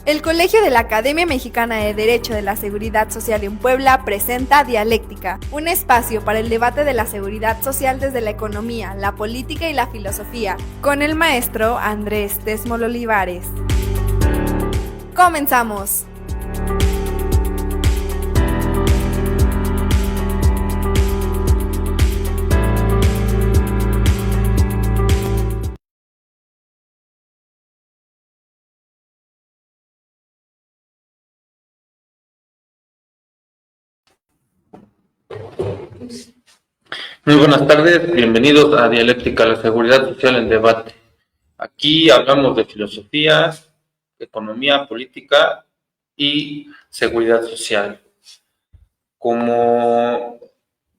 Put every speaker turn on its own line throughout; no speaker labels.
El Colegio de la Academia Mexicana de Derecho de la Seguridad Social en Puebla presenta Dialéctica, un espacio para el debate de la seguridad social desde la economía, la política y la filosofía, con el maestro Andrés Tesmol Olivares. ¡Comenzamos!
Muy buenas tardes, bienvenidos a Dialéctica, la seguridad social en debate. Aquí hablamos de filosofía, economía, política y seguridad social. Como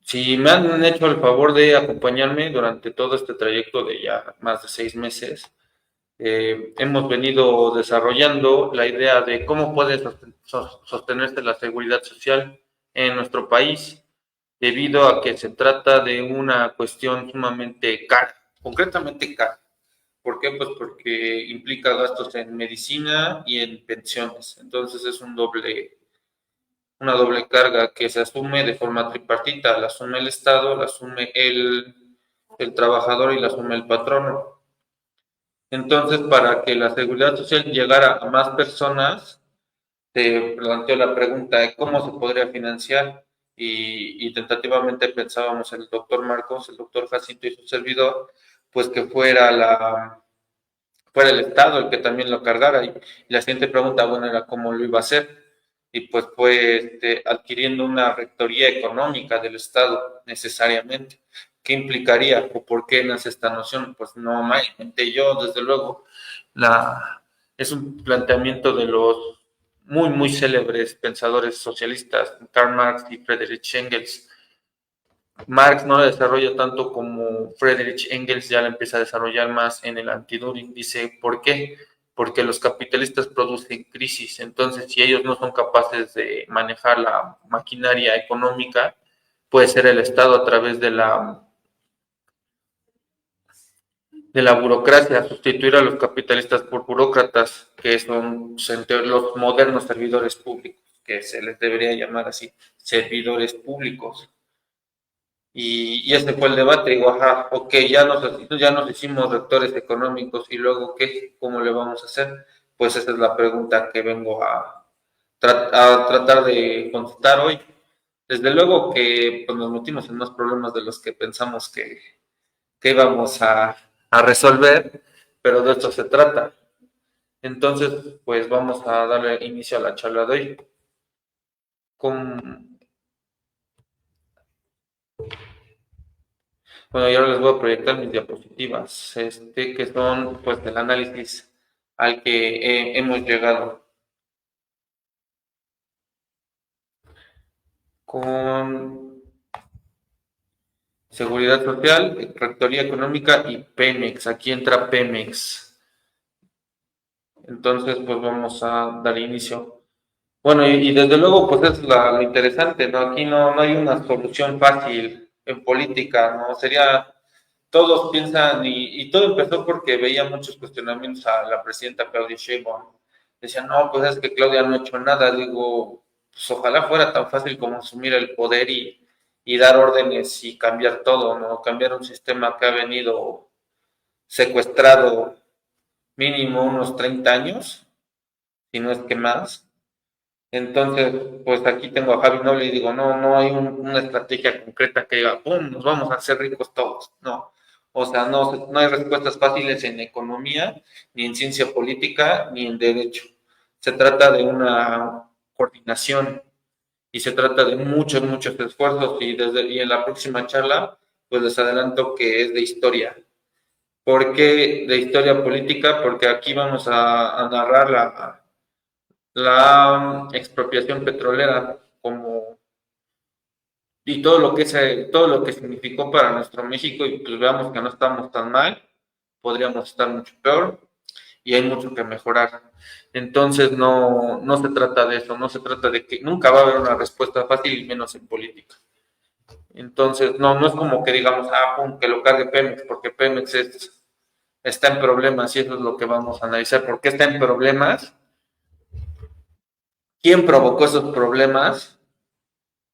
si me han hecho el favor de acompañarme durante todo este trayecto de ya más de 6 meses, hemos venido desarrollando la idea de cómo puede sostenerse la seguridad social en nuestro país, debido a que se trata de una cuestión sumamente cara, concretamente cara. ¿Por qué? Pues porque implica gastos en medicina y en pensiones. Entonces es una doble carga que se asume de forma tripartita. La asume el Estado, la asume el trabajador y la asume el patrono. Entonces, para que la seguridad social llegara a más personas, se planteó la pregunta de cómo se podría financiar y tentativamente pensábamos el doctor Marcos, el doctor Jacinto y su servidor, pues que fuera el Estado el que también lo cargara. Y la siguiente pregunta, bueno, era cómo lo iba a hacer. Y pues fue adquiriendo una rectoría económica del Estado necesariamente. ¿Qué implicaría o por qué nace esta noción? Pues no me inventé yo, desde luego. Es un planteamiento de los muy célebres pensadores socialistas, Karl Marx y Friedrich Engels. Marx no la desarrolla tanto como Friedrich Engels ya la empieza a desarrollar más en el Anti-Düring. Dice, ¿por qué? Porque los capitalistas producen crisis. Entonces, si ellos no son capaces de manejar la maquinaria económica, puede ser el Estado a través de la burocracia, sustituir a los capitalistas por burócratas, que son los modernos servidores públicos, que se les debería llamar así, servidores públicos. Y ese fue el debate. Digo, ajá, ok, ya nos hicimos rectores económicos, y luego ¿qué? ¿Cómo le vamos a hacer? Pues esa es la pregunta que vengo a tratar de contestar hoy. Desde luego que pues, nos metimos en más problemas de los que pensamos que íbamos a resolver, pero de esto se trata. Entonces, pues vamos a darle inicio a la charla de hoy. Bueno, y ahora les voy a proyectar mis diapositivas, que son pues del análisis al que hemos llegado con seguridad social, rectoría económica y Pemex. Aquí entra Pemex. Entonces, pues vamos a dar inicio. Bueno, y desde luego, pues es lo interesante, ¿no? Aquí no hay una solución fácil en política, ¿no? Todos piensan, y todo empezó porque veía muchos cuestionamientos a la presidenta Claudia Sheinbaum. Decían, no, pues es que Claudia no ha hecho nada. Digo, pues ojalá fuera tan fácil como asumir el poder y dar órdenes y cambiar todo, ¿no? Cambiar un sistema que ha venido secuestrado mínimo unos 30 años, si no es que más. Entonces, pues aquí tengo a Javi Noble y digo, no hay una estrategia concreta que diga, ¡pum!, nos vamos a hacer ricos todos. No, o sea, no hay respuestas fáciles en economía, ni en ciencia política, ni en derecho. Se trata de una coordinación y se trata de muchos esfuerzos, y en la próxima charla, pues les adelanto que es de historia. ¿Por qué de historia política? Porque aquí vamos a narrar la expropiación petrolera y todo lo que significó para nuestro México, y pues veamos que no estamos tan mal, podríamos estar mucho peor y hay mucho que mejorar. Entonces no se trata de eso, no se trata de que nunca va a haber una respuesta fácil, y menos en política. Entonces no es como que digamos, que lo cargue Pemex, porque Pemex está en problemas, y eso es lo que vamos a analizar. ¿Por qué está en problemas? quién provocó esos problemas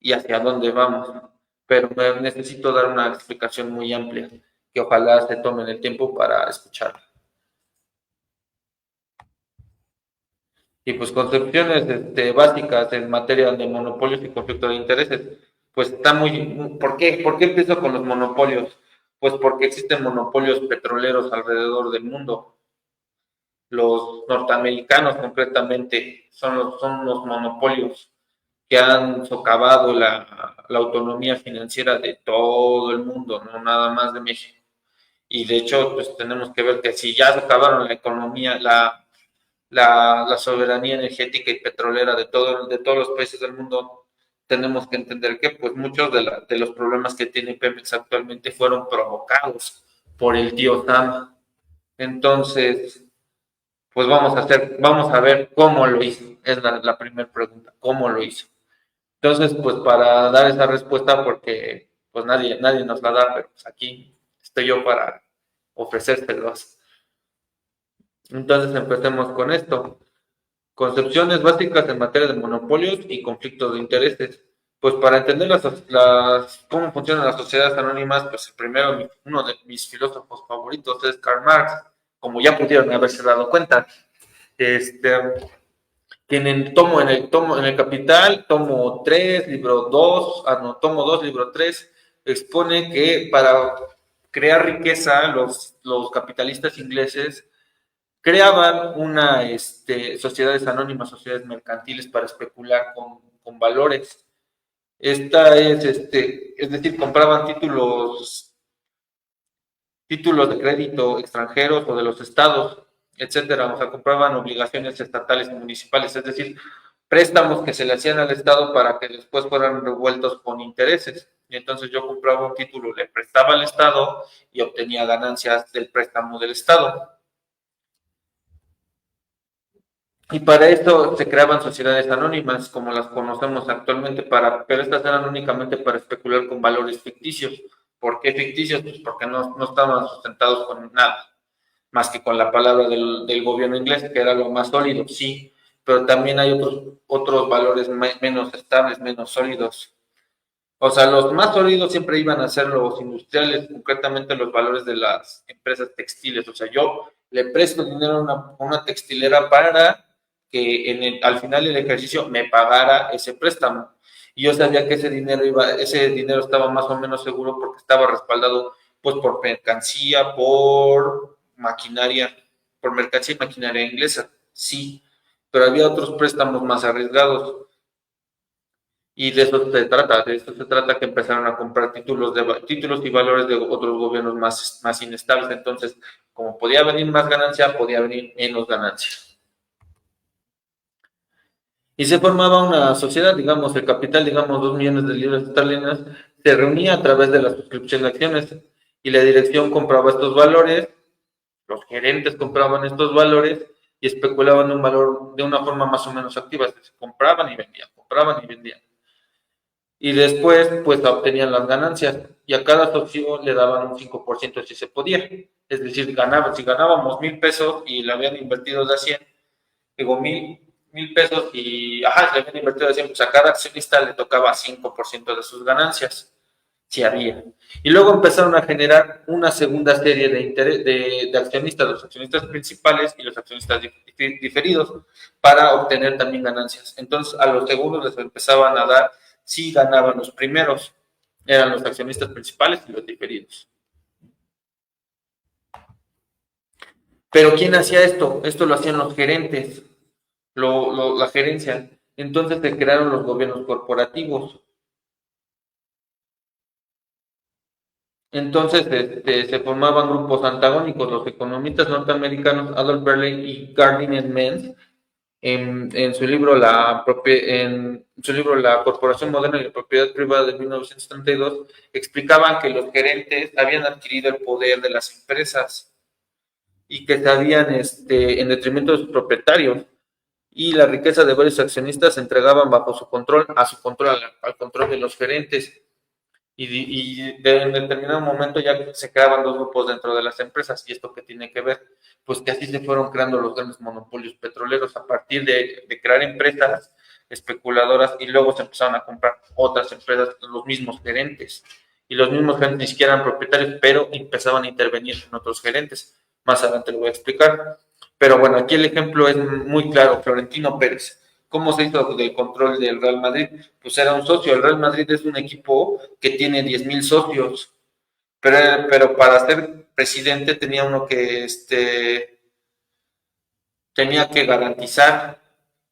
y hacia dónde vamos. Pero necesito dar una explicación muy amplia, que ojalá se tomen el tiempo para escucharla. Y pues concepciones básicas en materia de monopolios y conflicto de intereses, pues está muy... ¿Por qué? ¿Por qué empiezo con los monopolios? Pues porque existen monopolios petroleros alrededor del mundo. Los norteamericanos concretamente son los monopolios que han socavado la autonomía financiera de todo el mundo, no nada más de México. Y de hecho, pues tenemos que ver que si ya socavaron la economía, la soberanía energética y petrolera de todos los países del mundo, tenemos que entender que pues muchos de los problemas que tiene Pemex actualmente fueron provocados por el tío Sam. Entonces, pues vamos a ver cómo lo hizo. Es la primera pregunta, ¿cómo lo hizo? Entonces, pues para dar esa respuesta, porque pues nadie nos la da, pero pues aquí estoy yo para ofrecérselos. Entonces, empecemos con esto. Concepciones básicas en materia de monopolios y conflictos de intereses. Pues para entender cómo funcionan las sociedades anónimas, pues primero uno de mis filósofos favoritos es Karl Marx, como ya pudieron haberse dado cuenta. Tienen en el Capital, tomo 3, libro 2, tomo 2, libro 3, expone que para crear riqueza los capitalistas ingleses creaban sociedades anónimas, sociedades mercantiles para especular con valores. Es decir, compraban títulos de crédito extranjeros o de los estados, etcétera. O sea, compraban obligaciones estatales y municipales, es decir, préstamos que se le hacían al Estado para que después fueran revueltos con intereses. Y entonces yo compraba un título, le prestaba al Estado y obtenía ganancias del préstamo del Estado. Y para esto se creaban sociedades anónimas, como las conocemos actualmente, pero estas eran únicamente para especular con valores ficticios. ¿Por qué ficticios? Pues porque no estaban sustentados con nada, más que con la palabra del gobierno inglés, que era lo más sólido, sí, pero también hay otros valores menos estables, menos sólidos. O sea, los más sólidos siempre iban a ser los industriales, concretamente los valores de las empresas textiles. O sea, yo le presto dinero a una textilera para que al final del ejercicio me pagara ese préstamo. Y yo sabía que ese dinero estaba más o menos seguro porque estaba respaldado pues por mercancía, por mercancía y maquinaria inglesa, sí, pero había otros préstamos más arriesgados. Y de eso se trata que empezaron a comprar títulos y valores de otros gobiernos más inestables. Entonces, como podía venir más ganancia, podía venir menos ganancia. Y se formaba una sociedad, digamos, el capital, digamos, 2 millones de libras esterlinas, se reunía a través de la suscripción de acciones y la dirección compraba estos valores, los gerentes compraban estos valores y especulaban un valor de una forma más o menos activa, se compraban y vendían, compraban y vendían. Y después, pues, obtenían las ganancias y a cada socio le daban un 5% si se podía. Es decir, si ganábamos 1,000 pesos y le habían invertido de 100, digo, 1,000 pesos y, le habían invertido de 100, pues a cada accionista le tocaba 5% de sus ganancias, si había. Y luego empezaron a generar una segunda serie de accionistas, los accionistas principales y los accionistas diferidos, para obtener también ganancias. Entonces, a los segundos les empezaban a dar, si ganaban los primeros, eran los accionistas principales y los diferidos. Pero ¿quién hacía esto? Esto lo hacían los gerentes, la gerencia. Entonces se crearon los gobiernos corporativos. Entonces se formaban grupos antagónicos. Los economistas norteamericanos Adolf Berle y Gardiner Menz, en su libro La Corporación Moderna y la Propiedad Privada de 1932, explicaban que los gerentes habían adquirido el poder de las empresas y que se habían, en detrimento de sus propietarios, y la riqueza de varios accionistas se entregaban bajo su control, al control de los gerentes. Y en determinado momento ya se creaban dos grupos dentro de las empresas. ¿Y esto qué tiene que ver? Pues que así se fueron creando los grandes monopolios petroleros a partir de crear empresas especuladoras, y luego se empezaron a comprar otras empresas, los mismos gerentes. Y los mismos gerentes ni siquiera eran propietarios, pero empezaban a intervenir en otros gerentes. Más adelante lo voy a explicar. Pero bueno, aquí el ejemplo es muy claro, Florentino Pérez. ¿Cómo se hizo de control del Real Madrid? Pues era un socio. El Real Madrid es un equipo que tiene 10,000 socios, pero para ser presidente tenía uno que tenía que garantizar,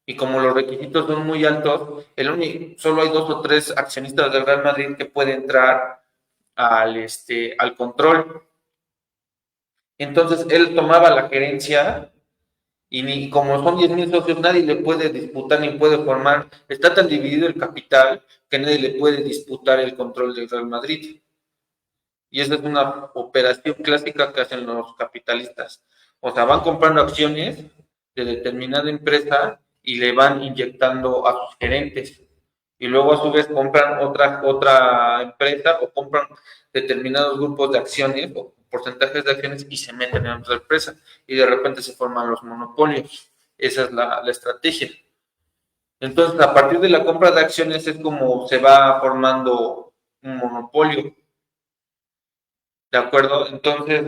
y como los requisitos son muy altos, solo hay 2 o 3 accionistas del Real Madrid que pueden entrar al control. Entonces él tomaba la gerencia y como son 10,000 socios, nadie le puede disputar ni puede formar. Está tan dividido el capital que nadie le puede disputar el control del Real Madrid. Y esa es una operación clásica que hacen los capitalistas. O sea, van comprando acciones de determinada empresa y le van inyectando a sus gerentes. Y luego a su vez compran otra empresa o compran determinados grupos de acciones o porcentajes de acciones y se meten en otra empresa. Y de repente se forman los monopolios. Esa es la estrategia. Entonces, a partir de la compra de acciones es como se va formando un monopolio. ¿De acuerdo? Entonces,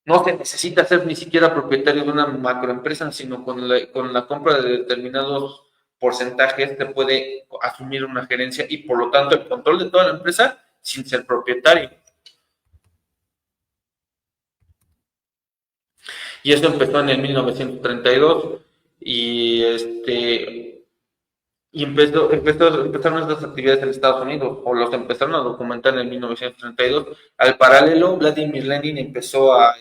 no se necesita ser ni siquiera propietario de una macroempresa, sino con la compra de determinados porcentajes se puede asumir una gerencia y por lo tanto el control de toda la empresa sin ser propietario. Y eso empezó en el 1932 y empezaron estas actividades en Estados Unidos, o los empezaron a documentar en el 1932. Al paralelo, Vladimir Lenin empezó a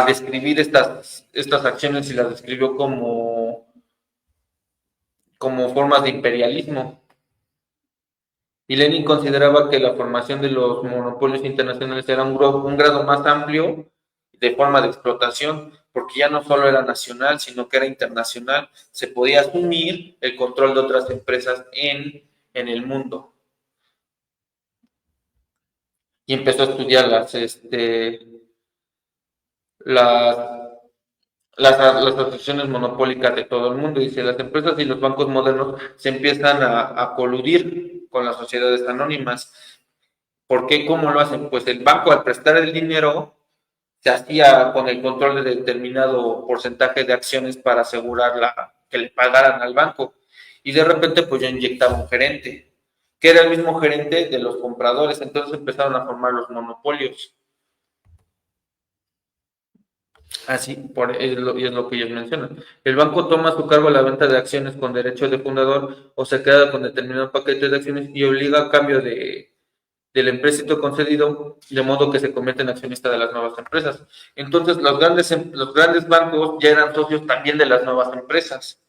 describir estas acciones y las describió como formas de imperialismo. Y Lenin consideraba que la formación de los monopolios internacionales era un grado más amplio de forma de explotación, porque ya no solo era nacional, sino que era internacional. Se podía asumir el control de otras empresas en el mundo. Y empezó a estudiar las asociaciones monopólicas de todo el mundo. Dice, las empresas y los bancos modernos se empiezan a coludir con las sociedades anónimas. ¿Por qué? ¿Cómo lo hacen? Pues el banco, al prestar el dinero, se hacía con el control de determinado porcentaje de acciones para asegurar que le pagaran al banco. Y de repente, pues ya inyectaba un gerente, que era el mismo gerente de los compradores. Entonces empezaron a formar los monopolios. Así, es lo que ellos mencionan. El banco toma a su cargo la venta de acciones con derecho de fundador o se queda con determinado paquete de acciones y obliga a cambio del empréstito concedido, de modo que se convierte en accionista de las nuevas empresas. Entonces, los grandes bancos ya eran socios también de las nuevas empresas.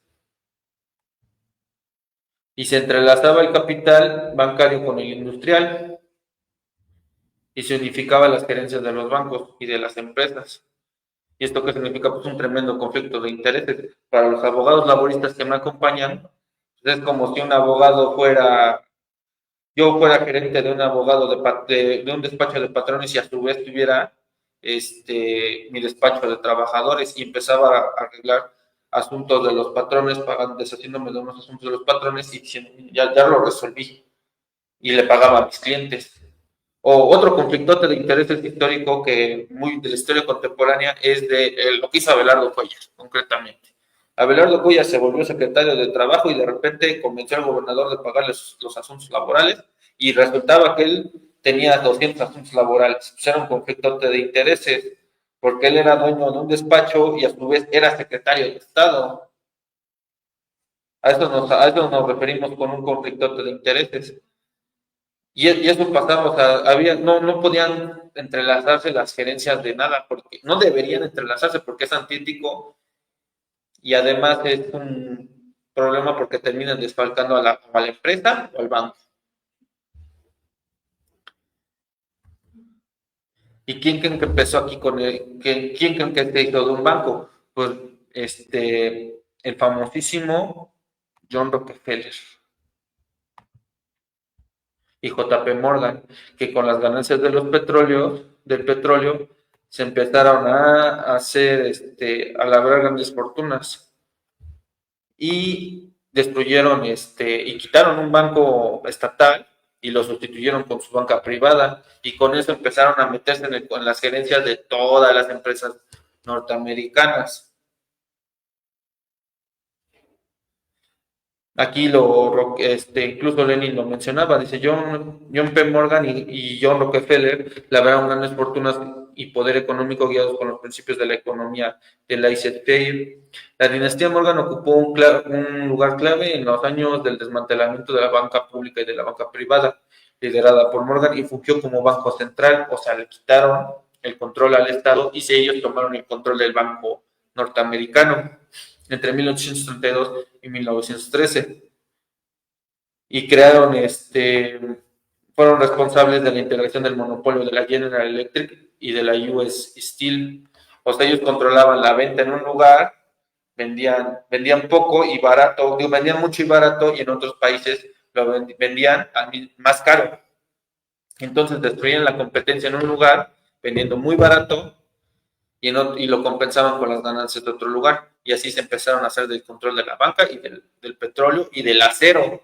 Y se entrelazaba el capital bancario con el industrial y se unificaba las gerencias de los bancos y de las empresas. ¿Y esto qué significa? Pues un tremendo conflicto de intereses. Para los abogados laboristas que me acompañan, pues es como si yo fuera gerente de un abogado de un despacho de patrones y a su vez tuviera mi despacho de trabajadores y empezaba a arreglar asuntos de los patrones, deshaciéndome de unos asuntos de los patrones y diciendo, ya lo resolví y le pagaba a mis clientes. O otro conflictote de intereses histórico que muy de la historia contemporánea es de lo que hizo Abelardo Cuellar, concretamente. Abelardo Cuellar se volvió secretario de Trabajo y de repente convenció al gobernador de pagarle los asuntos laborales y resultaba que él tenía 200 asuntos laborales. Pues era un conflictote de intereses porque él era dueño de un despacho y a su vez era secretario de Estado. A eso nos referimos con un conflictote de intereses. Y eso pasaba, o sea, no podían entrelazarse las gerencias de nada, porque no deberían entrelazarse porque es antiético y además es un problema porque terminan desfalcando a la empresa o al banco. ¿Y quién creen que empezó aquí quién creen que se hizo de un banco? Pues el famosísimo John Rockefeller y JP Morgan, que con las ganancias del petróleo, se empezaron a hacer, a lograr grandes fortunas. y destruyeron y quitaron un banco estatal y lo sustituyeron con su banca privada, y con eso empezaron a meterse en las gerencias de todas las empresas norteamericanas. Aquí incluso Lenin lo mencionaba, dice John P. Morgan y John Rockefeller lograron grandes fortunas y poder económico guiados con los principios de la economía de Laissez-faire. La dinastía Morgan ocupó un lugar clave en los años del desmantelamiento de la banca pública y de la banca privada, liderada por Morgan, y fungió como banco central, o sea, le quitaron el control al Estado y ellos tomaron el control del banco norteamericano entre 1832 y 1913, y crearon, fueron responsables de la integración del monopolio de la General Electric y de la US Steel. O sea, ellos controlaban la venta en un lugar, vendían poco y barato, vendían mucho y barato, y en otros países lo vendían más caro. Entonces destruían la competencia en un lugar, vendiendo muy barato, y lo compensaban con las ganancias de otro lugar. Y así se empezaron a hacer del control de la banca y del petróleo y del acero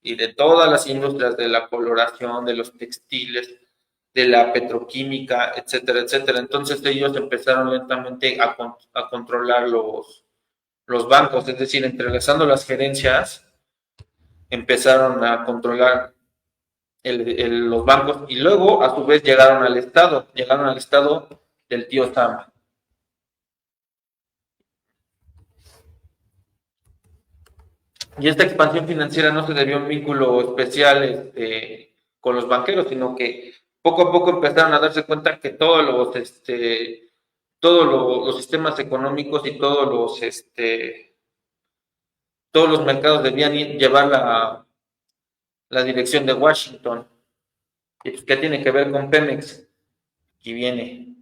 y de todas las industrias, de la coloración, de los textiles, de la petroquímica, etcétera, etcétera. Entonces ellos empezaron lentamente a controlar los bancos, es decir, entrelazando las gerencias, empezaron a controlar los bancos, y luego a su vez llegaron al Estado del tío Sam. Y esta expansión financiera no se debió a un vínculo especial con los banqueros, sino que poco a poco empezaron a darse cuenta que todos los sistemas económicos y todos los mercados debían llevar la dirección de Washington. ¿Y pues qué tiene que ver con Pemex? Aquí viene.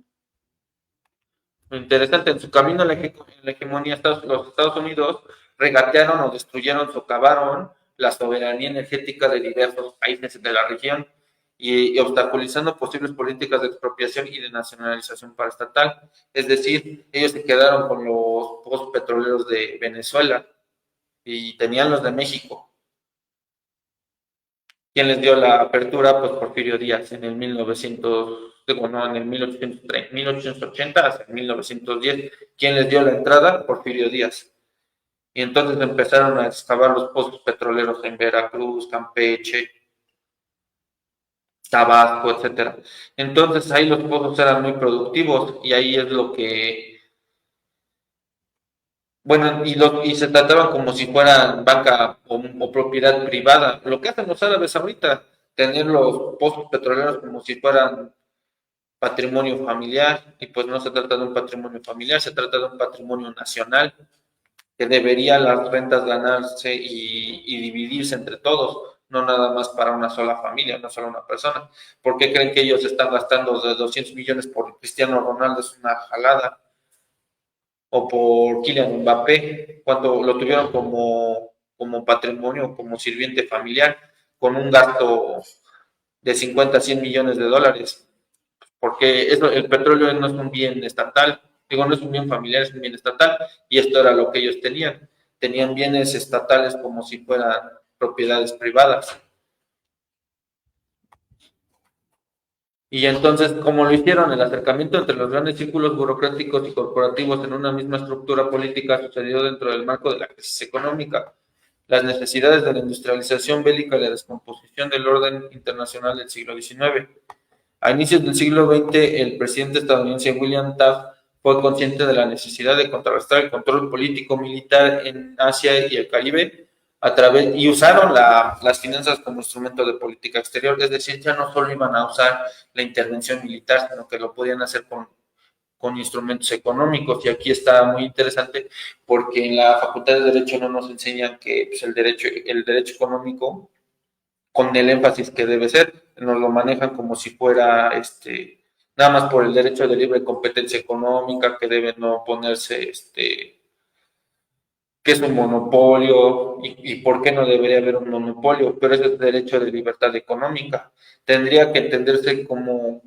Lo interesante, en su camino a la hegemonía, los Estados Unidos regatearon o destruyeron, socavaron la soberanía energética de diversos países de la región, y obstaculizando posibles políticas de expropiación y de nacionalización paraestatal. Es decir, ellos se quedaron con los pozos petroleros de Venezuela y tenían los de México. ¿Quién les dio la apertura? Pues Porfirio Díaz en el 1880 hasta el 1910. ¿Quién les dio la entrada? Porfirio Díaz. Y entonces empezaron a excavar los pozos petroleros en Veracruz, Campeche, Tabasco, etcétera. Entonces ahí los pozos eran muy productivos, y ahí es lo que, bueno, y se trataban como si fueran banca o propiedad privada. Lo que hacen los árabes ahorita, tener los pozos petroleros como si fueran patrimonio familiar, y pues no se trata de un patrimonio familiar, se trata de un patrimonio nacional, que debería las rentas ganarse y dividirse entre todos, no nada más para una sola familia, no solo una persona. ¿Por qué creen que ellos están gastando de 200 millones por Cristiano Ronaldo? Es una jalada. O por Kylian Mbappé, cuando lo tuvieron como patrimonio, como sirviente familiar, con un gasto de 50 a 100 millones de dólares. Porque el petróleo no es un bien estatal, no es un bien familiar, es un bien estatal, y esto era lo que ellos tenían. Tenían bienes estatales como si fueran propiedades privadas. Y entonces, como lo hicieron, el acercamiento entre los grandes círculos burocráticos y corporativos en una misma estructura política sucedió dentro del marco de la crisis económica. Las necesidades de la industrialización bélica y la descomposición del orden internacional del siglo XIX. A inicios del siglo XX, el presidente estadounidense William Taft fue consciente de la necesidad de contrarrestar el control político-militar en Asia y el Caribe y usaron las finanzas como instrumento de política exterior. Es decir, ya no solo iban a usar la intervención militar, sino que lo podían hacer con instrumentos económicos. Y aquí está muy interesante, porque en la Facultad de Derecho no nos enseñan que pues, el derecho económico, con el énfasis que debe ser, nos lo manejan como si fuera nada más por el derecho de libre competencia económica, que debe no ponerse que es un monopolio y por qué no debería haber un monopolio, pero ese es el derecho de libertad económica. Tendría que entenderse como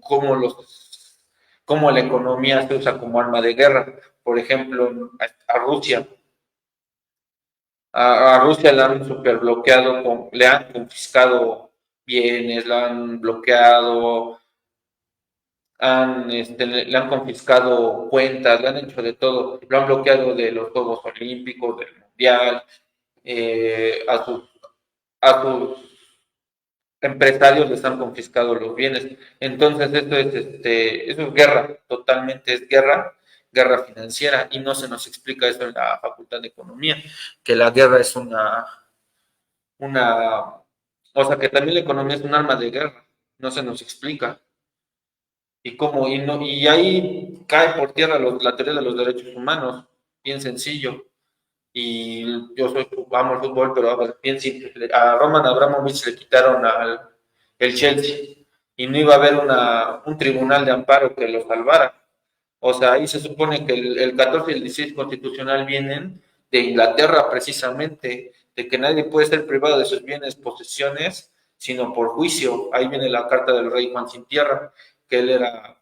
la economía se usa como arma de guerra. Por ejemplo, a Rusia A Rusia le han super bloqueado, le han confiscado bienes, le han bloqueado, le han confiscado cuentas, le han hecho de todo, lo han bloqueado de los Juegos Olímpicos, del Mundial, a sus empresarios les han confiscado los bienes. Entonces eso es guerra, totalmente es guerra, guerra financiera, y no se nos explica eso en la Facultad de Economía, que la guerra es una, o sea, que también la economía es un arma de guerra, no se nos explica. Y cómo, y, no, y ahí cae por tierra la teoría de los derechos humanos, bien sencillo. Y yo amo el fútbol, pero bien simple. A Roman Abramovich le quitaron el Chelsea y no iba a haber un tribunal de amparo que lo salvara. O sea, ahí se supone que el 14 y el 16 constitucional vienen de Inglaterra precisamente, de que nadie puede ser privado de sus bienes, posesiones, sino por juicio. Ahí viene la carta del rey Juan Sin Tierra, que a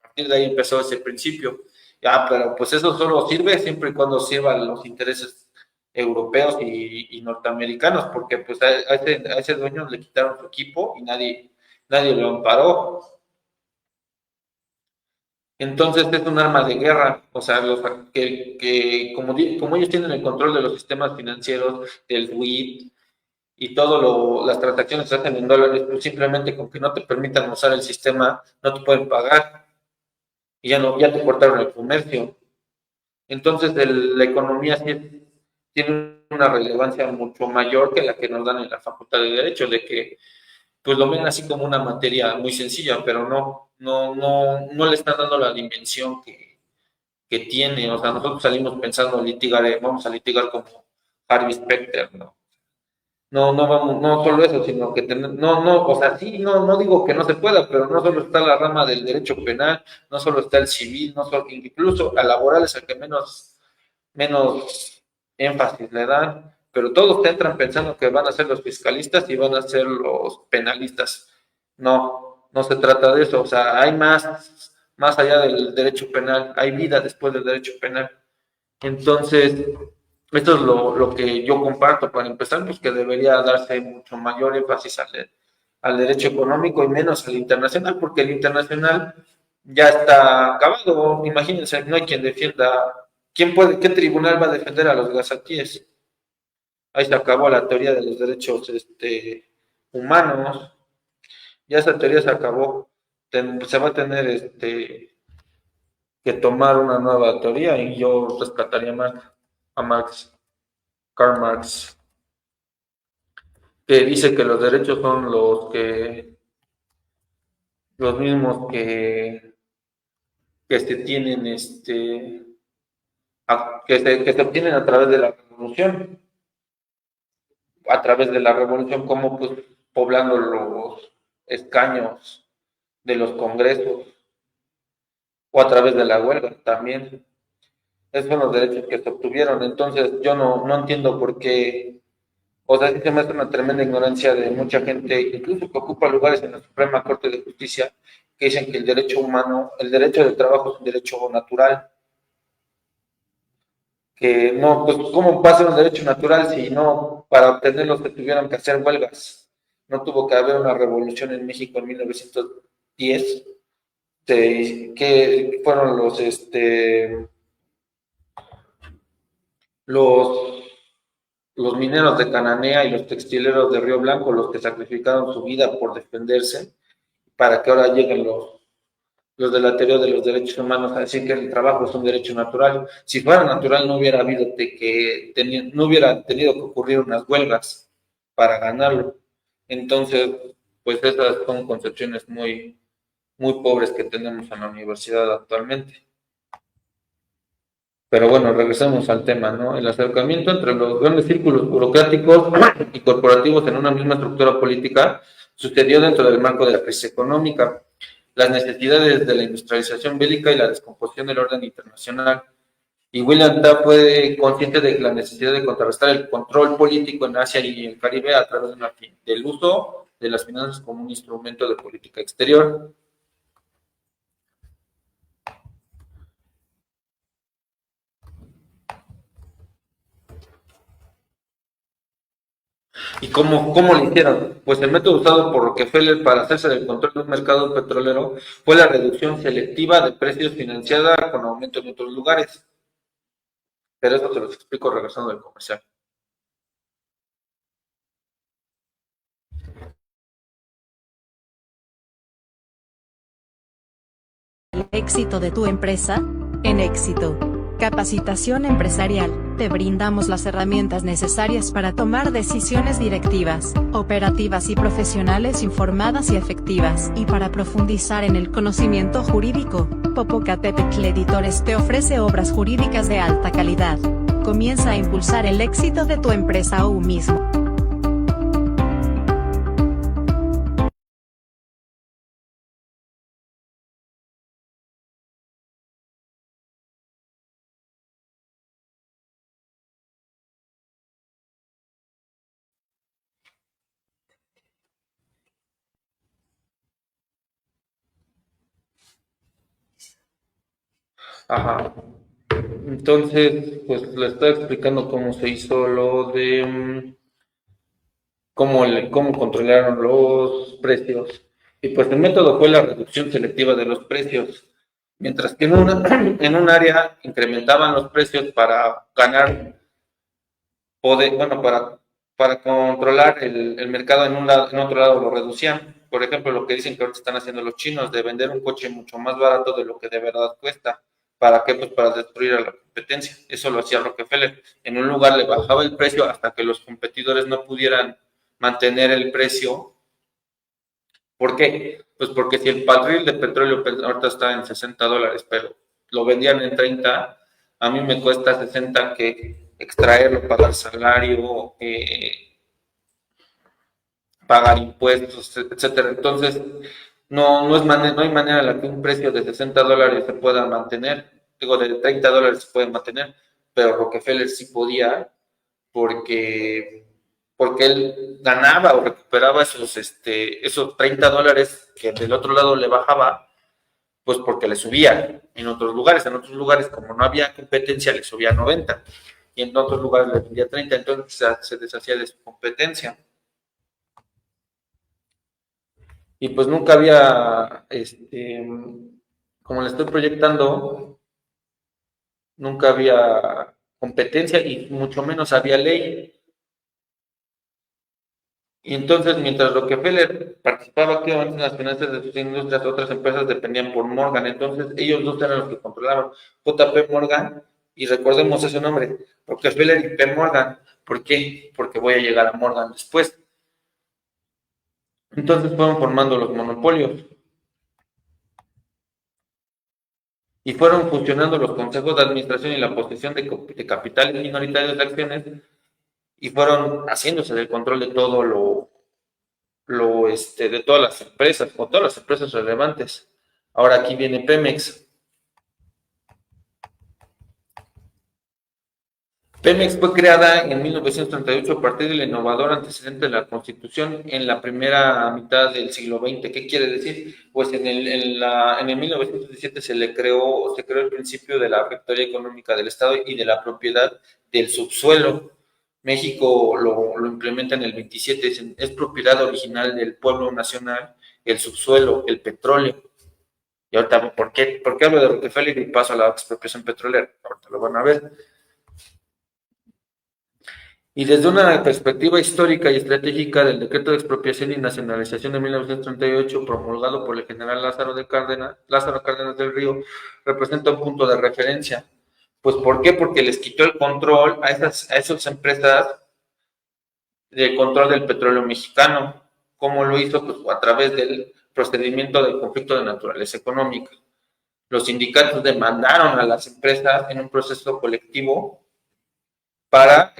partir de ahí empezó ese principio. Ya, pero pues eso solo sirve siempre y cuando sirvan los intereses europeos y norteamericanos, porque pues a ese dueño le quitaron su equipo y nadie lo amparó. Entonces es un arma de guerra, o sea, que como ellos tienen el control de los sistemas financieros, del SWIFT y todo las transacciones se hacen en dólares, pues simplemente con que no te permitan usar el sistema, no te pueden pagar y ya te cortaron el comercio. Entonces la economía sí tiene una relevancia mucho mayor que la que nos dan en la Facultad de Derecho, de que pues lo ven así como una materia muy sencilla, pero no le están dando la dimensión que tiene. O sea, nosotros salimos pensando litigar, vamos a litigar como Harvey Specter, ¿no? No vamos, no solo eso, sino que o sea, sí, no digo que no se pueda, pero no solo está la rama del derecho penal, no solo está el civil, no solo, incluso al laboral es el que menos énfasis le dan, pero todos entran pensando que van a ser los fiscalistas y van a ser los penalistas. No se trata de eso, o sea, hay más allá del derecho penal, hay vida después del derecho penal. Entonces, esto es lo que yo comparto para empezar, pues que debería darse mucho mayor énfasis al derecho económico y menos al internacional, porque el internacional ya está acabado. Imagínense, no hay quien defienda. ¿Qué tribunal va a defender a los gazatíes? Ahí se acabó la teoría de los derechos humanos. Ya esa teoría se acabó. Se va a tener que tomar una nueva teoría y yo rescataría más a Karl Marx, que dice que los derechos son los mismos que se tienen que se obtienen a través de la revolución, como pues poblando los escaños de los congresos o a través de la huelga también. Esos son los derechos que se obtuvieron. Entonces yo no entiendo por qué, o sea, sí se me hace una tremenda ignorancia de mucha gente, incluso que ocupa lugares en la Suprema Corte de Justicia, que dicen que el derecho humano, el derecho del trabajo es un derecho natural, que no, pues cómo va a ser un derecho natural si no, para obtenerlo se tuvieron que hacer huelgas. No tuvo que haber una revolución en México en 1910, que fueron los, los mineros de Cananea y los textileros de Río Blanco los que sacrificaron su vida por defenderse, para que ahora lleguen los de la teoría de los derechos humanos a decir que el trabajo es un derecho natural. Si fuera natural no hubiera habido no hubiera tenido que ocurrir unas huelgas para ganarlo. Entonces, pues esas son concepciones muy pobres que tenemos en la universidad actualmente. Pero bueno, regresemos al tema, ¿no? El acercamiento entre los grandes círculos burocráticos y corporativos en una misma estructura política sucedió dentro del marco de la crisis económica, las necesidades de la industrialización bélica y la descomposición del orden internacional. Y William Taft fue consciente de la necesidad de contrarrestar el control político en Asia y el Caribe a través del uso de las finanzas como un instrumento de política exterior. ¿Y cómo lo hicieron? Pues el método usado por Rockefeller para hacerse del control de un mercado petrolero fue la reducción selectiva de precios financiada con aumento en otros lugares. Pero eso te lo explico regresando del comercial.
El éxito de tu empresa en Éxito. Capacitación empresarial. Te brindamos las herramientas necesarias para tomar decisiones directivas, operativas y profesionales informadas y efectivas. Y para profundizar en el conocimiento jurídico, Popocatépetl Editores te ofrece obras jurídicas de alta calidad. Comienza a impulsar el éxito de tu empresa hoy mismo.
Ajá. Entonces, pues le estoy explicando cómo se hizo lo de cómo controlaron los precios. Y pues el método fue la reducción selectiva de los precios. Mientras que en un área incrementaban los precios para ganar poder, bueno, para controlar el mercado en un lado, en otro lado lo reducían. Por ejemplo, lo que dicen que ahorita están haciendo los chinos, de vender un coche mucho más barato de lo que de verdad cuesta. ¿Para qué? Pues para destruir a la competencia. Eso lo hacía Rockefeller. En un lugar le bajaba el precio hasta que los competidores no pudieran mantener el precio. ¿Por qué? Pues porque si el barril de petróleo ahorita está en $60, pero lo vendían en 30, a mí me cuesta 60 que extraerlo, pagar salario, pagar impuestos, etcétera. Entonces, no hay manera en la que un precio de $60 se pueda mantener. Digo, de $30 se puede mantener, pero Rockefeller sí podía porque él ganaba o recuperaba esos $30 que del otro lado le bajaba, pues porque le subía en otros lugares. En otros lugares, como no había competencia, le subía 90 y en otros lugares le vendía 30, entonces se deshacía de su competencia. Y pues nunca había, como le estoy proyectando, nunca había competencia y mucho menos había ley. Y entonces, mientras Rockefeller participaba activamente en las finanzas de sus industrias, otras empresas dependían por Morgan. Entonces, ellos dos eran los que controlaban. JP Morgan, y recordemos ese nombre, Rockefeller y P. Morgan. ¿Por qué? Porque voy a llegar a Morgan después. Entonces fueron formando los monopolios. Y fueron fusionando los consejos de administración y la posesión de capitales minoritarios de acciones y fueron haciéndose del control de todo de todas las empresas, o todas las empresas relevantes. Ahora aquí viene Pemex. Pemex fue creada en 1938 a partir del innovador antecedente de la Constitución en la primera mitad del siglo XX. ¿Qué quiere decir? Pues en el 1917 se creó el principio de la rectoría económica del Estado y de la propiedad del subsuelo. México lo implementa en el 27, es propiedad original del pueblo nacional, el subsuelo, el petróleo. Y ahorita, ¿por qué hablo de Rockefeller y paso a la expropiación petrolera? Ahorita lo van a ver. Y desde una perspectiva histórica y estratégica del Decreto de Expropiación y Nacionalización de 1938, promulgado por el general Lázaro Cárdenas del Río, representa un punto de referencia. Pues, ¿por qué? Porque les quitó el control a esas empresas de control del petróleo mexicano. ¿Cómo lo hizo? Pues a través del procedimiento del conflicto de naturaleza económica. Los sindicatos demandaron a las empresas en un proceso colectivo para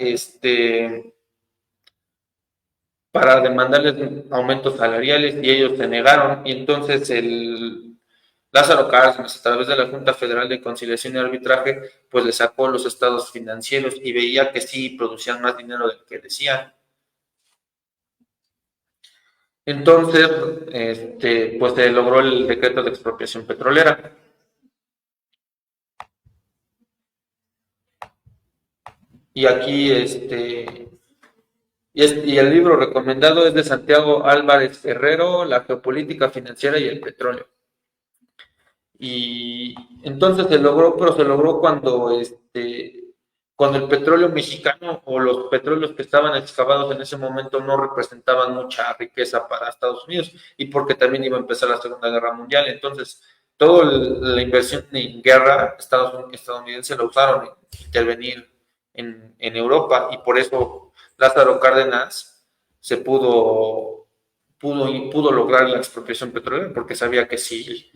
demandarles aumentos salariales y ellos se negaron y entonces Lázaro Cárdenas a través de la Junta Federal de Conciliación y Arbitraje pues le sacó los estados financieros y veía que sí producían más dinero del que decían. Entonces pues se logró el decreto de expropiación petrolera. Y aquí Y el libro recomendado es de Santiago Álvarez Herrero, La geopolítica financiera y el petróleo. Y entonces se logró, pero se logró cuando el petróleo mexicano o los petróleos que estaban excavados en ese momento no representaban mucha riqueza para Estados Unidos y porque también iba a empezar la Segunda Guerra Mundial. Entonces, toda la inversión en guerra estadounidense la usaron en intervenir en Europa y por eso Lázaro Cárdenas pudo lograr la expropiación petrolera porque sabía que si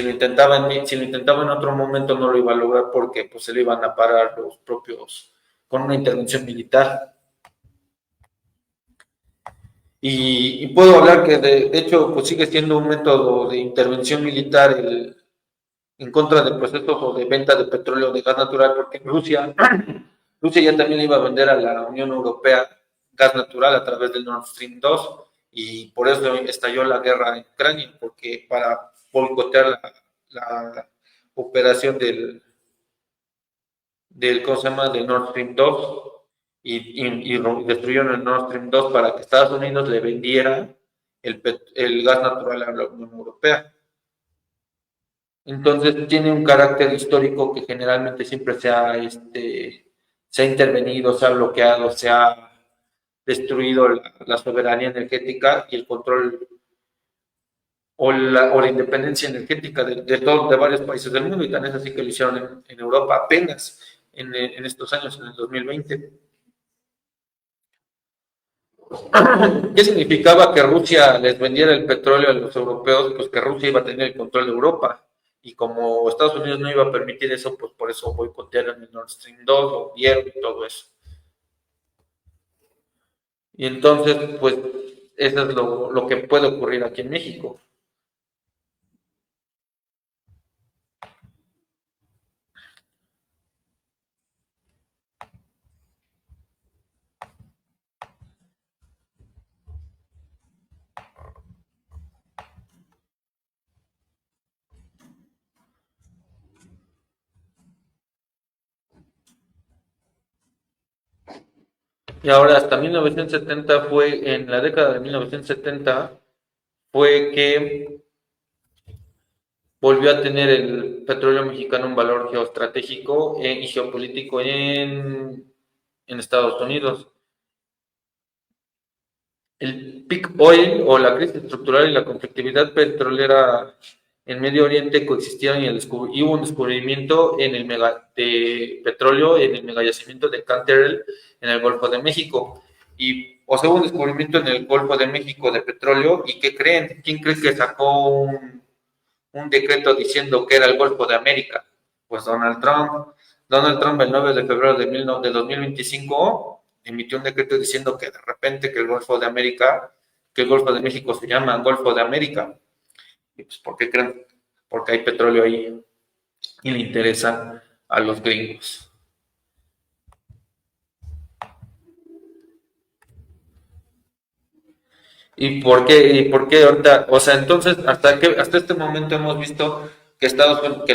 lo intentaba en otro momento no lo iba a lograr porque pues se le iban a parar los propios con una intervención militar. Y puedo hablar que de hecho pues sigue siendo un método de intervención militar en contra de procesos o de venta de petróleo o de gas natural porque Rusia ya también iba a vender a la Unión Europea gas natural a través del Nord Stream 2 y por eso estalló la guerra en Ucrania, porque para boicotear la operación del ¿cómo se llama? Del Nord Stream 2 y destruyeron el Nord Stream 2 para que Estados Unidos le vendiera el gas natural a la Unión Europea. Entonces tiene un carácter histórico que generalmente siempre se ha intervenido, se ha bloqueado, se ha destruido la soberanía energética y el control o la independencia energética de varios países del mundo, y tan es así que lo hicieron en Europa apenas en estos años, en el 2020. ¿Qué significaba que Rusia les vendiera el petróleo a los europeos? Pues que Rusia iba a tener el control de Europa, y como Estados Unidos no iba a permitir eso, pues por eso boicotearon el Nord Stream 2, lo dieron y todo eso. Y entonces, pues, eso es lo que puede ocurrir aquí en México. Y ahora hasta 1970 en la década de 1970, fue que volvió a tener el petróleo mexicano un valor geoestratégico y geopolítico en Estados Unidos. El peak oil o la crisis estructural y la conflictividad petrolera en Medio Oriente coexistieron y hubo un descubrimiento de petróleo en el megayacimiento de Canterell en el Golfo de México. Hubo un descubrimiento en el Golfo de México de petróleo. ¿Y qué creen? ¿Quién cree que sacó un decreto diciendo que era el Golfo de América? Pues Donald Trump. Donald Trump el 9 de febrero de 2025 emitió un decreto diciendo que de repente que el Golfo de México se llama Golfo de América. ¿Y pues por qué creen? Porque hay petróleo ahí y le interesa a los gringos. ¿Y por qué ahorita? O sea, entonces, hasta este momento hemos visto que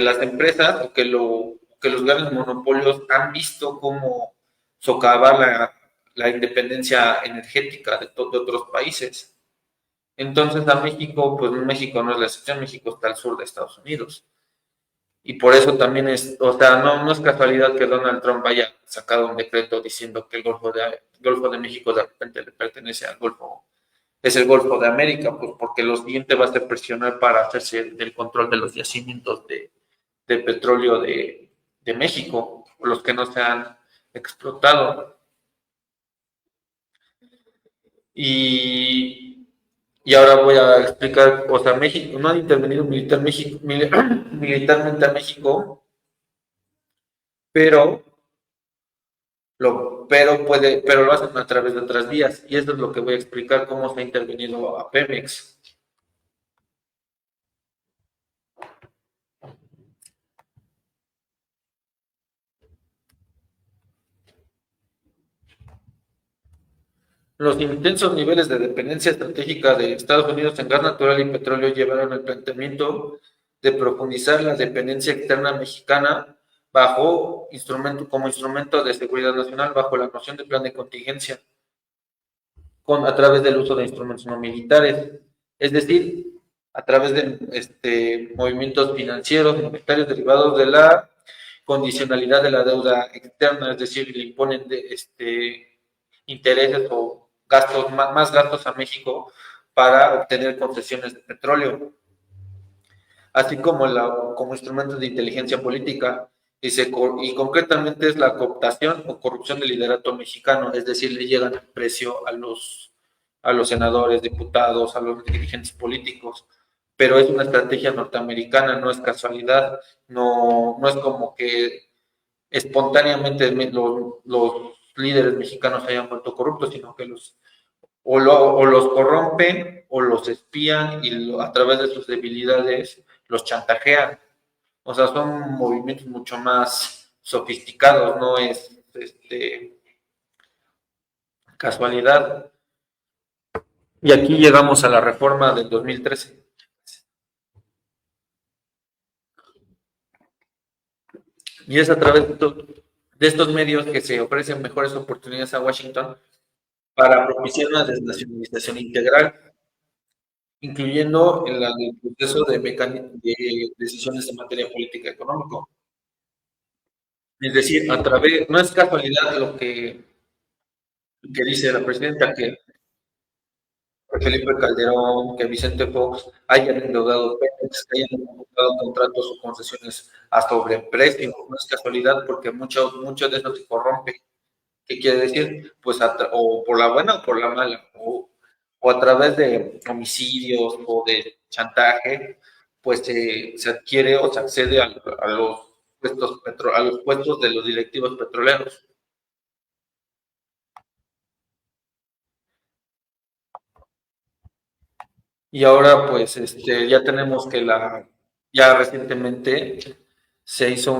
las empresas o que los grandes monopolios han visto cómo socavar la independencia energética de otros países. Entonces a México, pues México no es la excepción, México está al sur de Estados Unidos. Y por eso también no es casualidad que Donald Trump haya sacado un decreto diciendo que el Golfo de México de repente le pertenece al Golfo, es el Golfo de América, pues porque lo siguiente va a ser presionar para hacerse del control de los yacimientos de petróleo de México, los que no se han explotado. Y ahora voy a explicar, o sea, México no ha intervenido militarmente a México, pero lo hacen a través de otras vías, y esto es lo que voy a explicar, cómo se ha intervenido a Pemex. Los intensos niveles de dependencia estratégica de Estados Unidos en gas natural y petróleo llevaron al planteamiento de profundizar la dependencia externa mexicana como instrumento de seguridad nacional bajo la noción de plan de contingencia. a través del uso de instrumentos no militares, es decir, a través de movimientos financieros, monetarios derivados de la condicionalidad de la deuda externa, es decir, le imponen intereses o gastos, más gastos a México para obtener concesiones de petróleo, así como como instrumentos de inteligencia política, y concretamente es la cooptación o corrupción del liderato mexicano, es decir, le llegan al precio a los senadores, diputados, a los dirigentes políticos, pero es una estrategia norteamericana, no es casualidad, no es como que espontáneamente los líderes mexicanos se hayan vuelto corruptos, sino que o los corrompen o los espían y a través de sus debilidades los chantajean. O sea, son movimientos mucho más sofisticados, no es casualidad. Y aquí llegamos a la reforma del 2013. Y es a través de estos medios que se ofrecen mejores oportunidades a Washington para propiciar una desnacionalización integral, incluyendo el proceso de decisiones en materia política y económica. Es decir, no es casualidad lo que dice la presidenta, que Felipe Calderón, que Vicente Fox hayan endeudado Pemex, que hayan endeudado contratos o concesiones a sobreprecio. No es casualidad porque mucho de eso se corrompe. ¿Qué quiere decir? Pues o por la buena o por la mala, o a través de homicidios o de chantaje, pues se adquiere o se accede a los puestos de los directivos petroleros. Y ahora, pues, ya tenemos que ya recientemente se hizo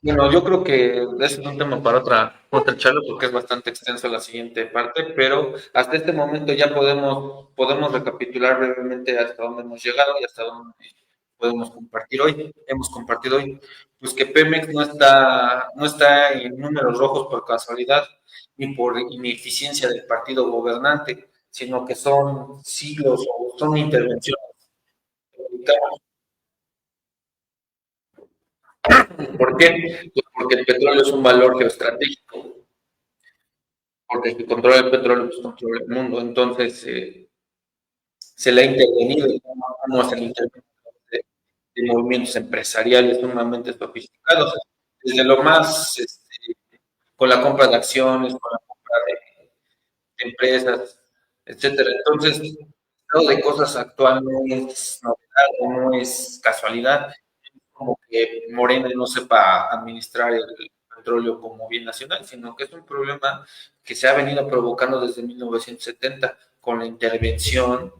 bueno, yo creo que ese es un tema para otra charla porque es bastante extenso la siguiente parte, pero hasta este momento ya podemos recapitular brevemente hasta dónde hemos llegado y hasta dónde hemos compartido hoy, pues que Pemex no está en números rojos por casualidad ni por ineficiencia del partido gobernante, sino que son siglos o son intervenciones. ¿Por qué? Pues porque el petróleo es un valor geoestratégico, porque el que controla el petróleo pues controla el mundo, entonces se le ha intervenido y cómo se le intervenido de movimientos empresariales sumamente sofisticados, desde lo más con la compra de acciones, con la compra de empresas, etcétera. Entonces, el estado de cosas actual no es novedad, no es casualidad, como que Morena no sepa administrar el petróleo como bien nacional, sino que es un problema que se ha venido provocando desde 1970 con la intervención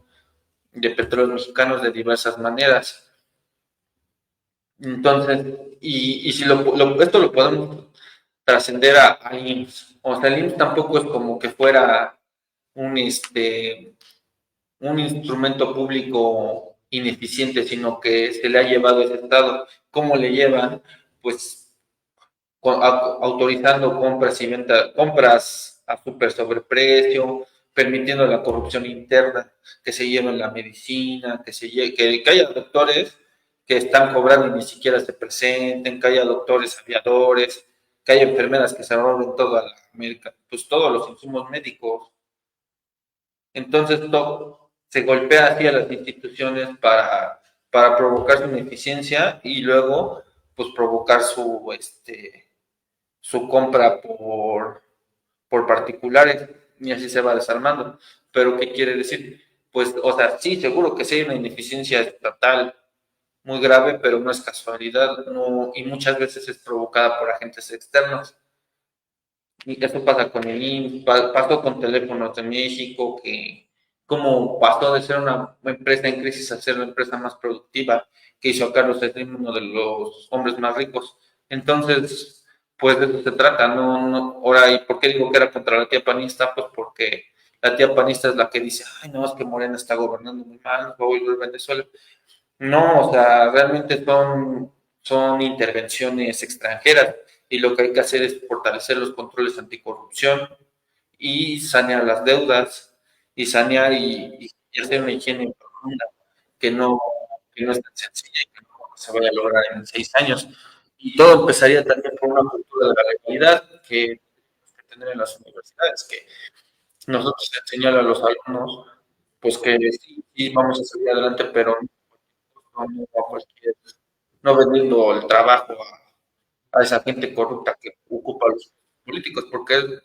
de petróleos mexicanos de diversas maneras. Entonces, y si esto lo podemos trascender a IMSS, o sea, el IMSS tampoco es como que fuera un, un instrumento público ineficiente, sino que se le ha llevado ese estado. ¿Cómo le llevan? Pues autorizando compras y ventas, compras a súper sobreprecio, permitiendo la corrupción interna, que se lleven la medicina, que haya doctores que están cobrando y ni siquiera se presenten, que haya doctores aviadores, que haya enfermeras que se roben toda la América, pues todos los insumos médicos. Entonces se golpea así a las instituciones para provocar su ineficiencia y luego pues provocar su compra por particulares y así se va desarmando. Pero ¿qué quiere decir? Pues, o sea, sí, seguro que sí hay una ineficiencia estatal muy grave, pero no es casualidad, no, y muchas veces es provocada por agentes externos. Y eso pasa con el IMSS, pasó con Teléfonos de México, que como pasó de ser una empresa en crisis a ser la empresa más productiva, que hizo a Carlos Slim uno de los hombres más ricos. Entonces, pues de eso se trata, ahora, ¿y por qué digo que era contra la tía panista? Pues porque la tía panista es la que dice, ay, no, es que Morena está gobernando muy mal, nos va a volver Venezuela. No, o sea, realmente son intervenciones extranjeras y lo que hay que hacer es fortalecer los controles anticorrupción y sanear las deudas y sanear y hacer una higiene profunda que no es tan sencilla y que no se vaya a lograr en 6 años. Y todo empezaría también por una cultura de la legalidad que tener en las universidades, que nosotros enseñar a los alumnos, pues que sí, sí vamos a seguir adelante, pero no vendiendo el trabajo a esa gente corrupta que ocupa a los políticos, porque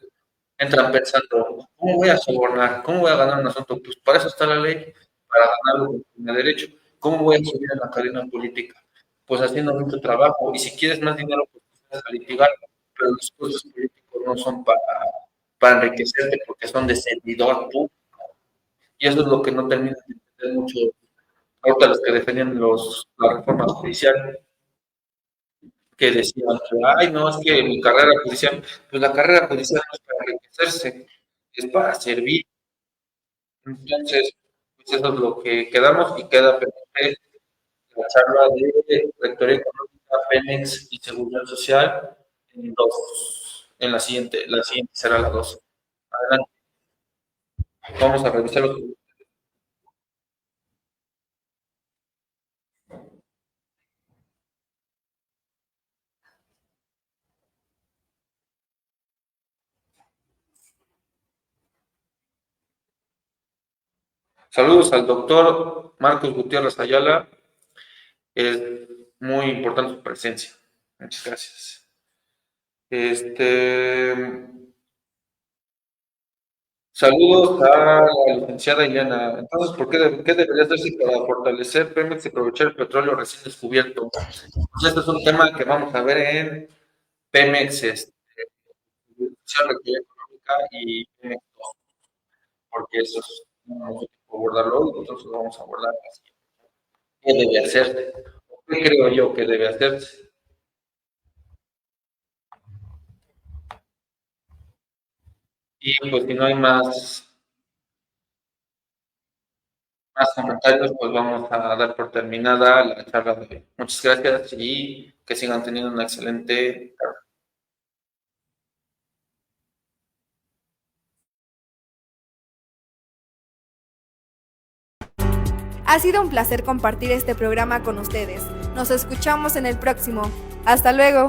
entran pensando, ¿cómo voy a sobornar? ¿Cómo voy a ganar un asunto? Pues para eso está la ley, para ganarlo de derecho. ¿Cómo voy a subir en la cadena política? Pues haciendo mucho trabajo. Y si quieres más dinero, pues vas a litigar, pero los puestos políticos no son para enriquecerte porque son de servidor público. Y eso es lo que no termina de entender mucho ahorita los que defendían la reforma judicial, que decían que, ay, no, es que mi carrera judicial, pues la carrera judicial no es para enriquecerse, es para servir. Entonces, pues eso es lo que quedamos y queda pendiente la charla de Rectoría Económica, Pemex y Seguridad Social en la siguiente será la 2. Adelante, vamos a revisar los. Saludos al doctor Marcos Gutiérrez Ayala, es muy importante su presencia. Muchas gracias. Saludos a la licenciada Ileana. Entonces, ¿qué debería hacerse para fortalecer Pemex y aprovechar el petróleo recién descubierto? Pues este es un tema que vamos a ver en Pemex, Rectoría Económica y Pemex 2, porque eso es no abordarlo y nosotros lo vamos a abordar así. ¿Qué debe hacerse? ¿Qué creo yo que debe hacerse? Y pues si no hay más comentarios, pues vamos a dar por terminada la charla de hoy. Muchas gracias y que sigan teniendo una excelente tarde.
Ha sido un placer compartir este programa con ustedes. Nos escuchamos en el próximo. Hasta luego.